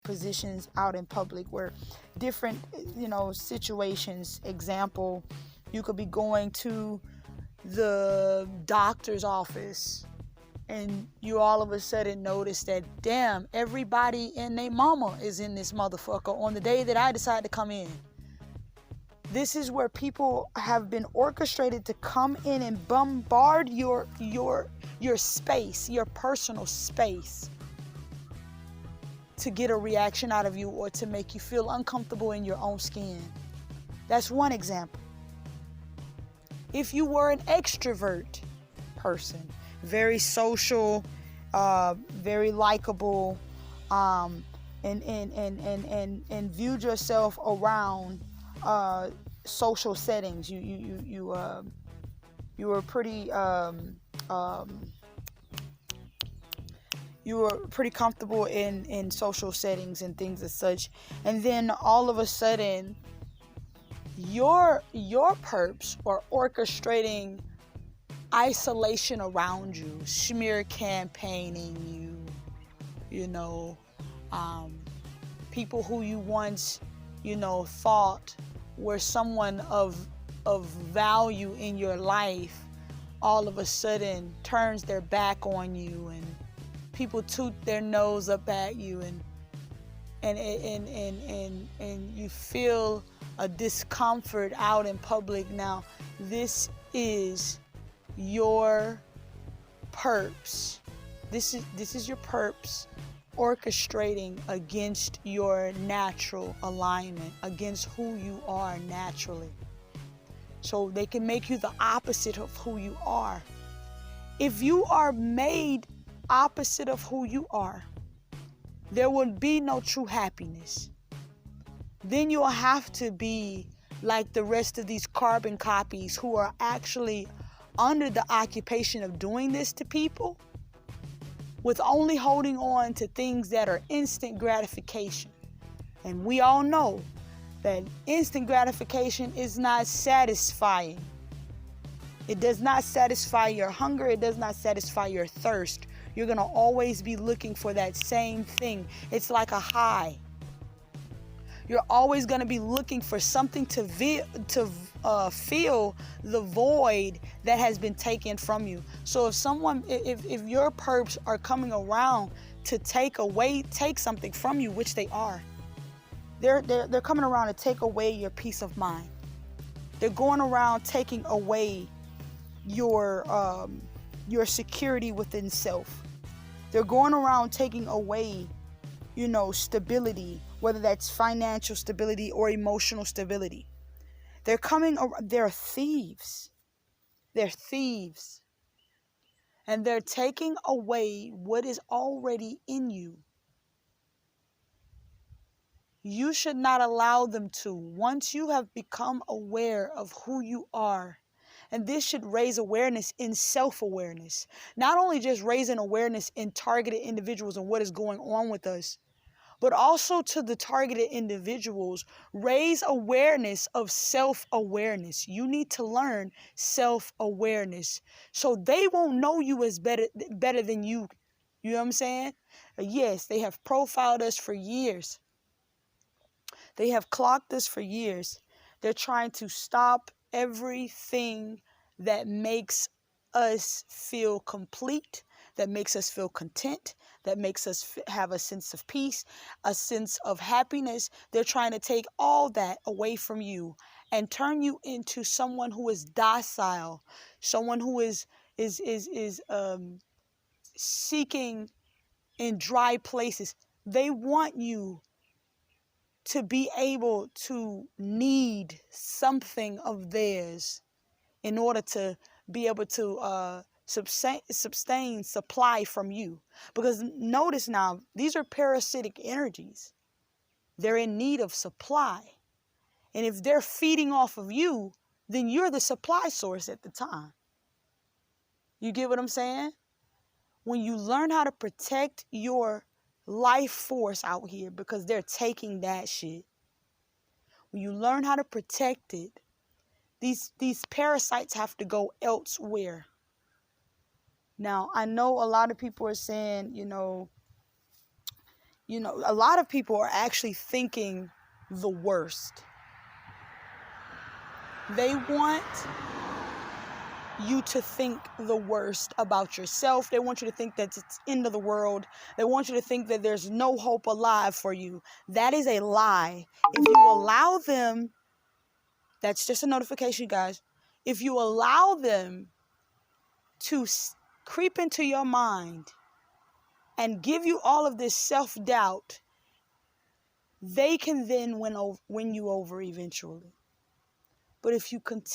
positions out in public where different, situations. Example, you could be going to the doctor's office and you all of a sudden notice that, damn, everybody and their mama is in this motherfucker on the day that I decide to come in. This is where people have been orchestrated to come in and bombard your space, your personal space, to get a reaction out of you or to make you feel uncomfortable in your own skin. That's one example. If you were an extrovert person, very social, very likable, and viewed yourself around social settings, you were pretty comfortable in social settings and things as such, and then all of a sudden your perps are orchestrating isolation around you, smear campaigning you, people who you once, thought were someone of value in your life, all of a sudden turns their back on you, and people toot their nose up at you, and you feel a discomfort out in public. Now, this is your perps. This is your perps orchestrating against your natural alignment, against who you are naturally. So they can make you the opposite of who you are. If you are made opposite of who you are, there will be no true happiness. Then you'll have to be like the rest of these carbon copies who are actually under the occupation of doing this to people, with only holding on to things that are instant gratification. And we all know that instant gratification is not satisfying. It does not satisfy your hunger. It does not satisfy your thirst. You're going to always be looking for that same thing. It's like a high. You're always going to be looking for something to fill the void that has been taken from you. So if your perps are coming around to take something from you, which they are, they're coming around to take away your peace of mind. They're going around taking away your security within self. They're going around taking away, stability, whether that's financial stability or emotional stability. They're thieves. They're thieves. And they're taking away what is already in you. You should not allow them to. Once you have become aware of who you are, and this should raise awareness in self-awareness. Not only just raising awareness in targeted individuals and what is going on with us, but also to the targeted individuals, raise awareness of self-awareness. You need to learn self-awareness so they won't know you as better than you. You know what I'm saying? Yes, they have profiled us for years. They have clocked us for years. They're trying to stop everything that makes us feel complete, that makes us feel content, that makes us have a sense of peace, a sense of happiness. They're trying to take all that away from you and turn you into someone who is docile, someone who is seeking in dry places. They want you to be able to need something of theirs in order to be able to sustain supply from you. Because notice now, these are parasitic energies. They're in need of supply. And if they're feeding off of you, then you're the supply source at the time. You get what I'm saying? When you learn how to protect your life force out here, because they're taking that shit. When you learn how to protect it, these parasites have to go elsewhere. Now, I know a lot of people are saying, a lot of people are actually thinking the worst. They want you to think the worst about yourself. They want you to think that it's the end of the world. They want you to think that there's no hope alive for you. That is a lie. If you allow them, that's just a notification, guys. If you allow them to creep into your mind and give you all of this self-doubt, they can then win you over eventually. But if you continue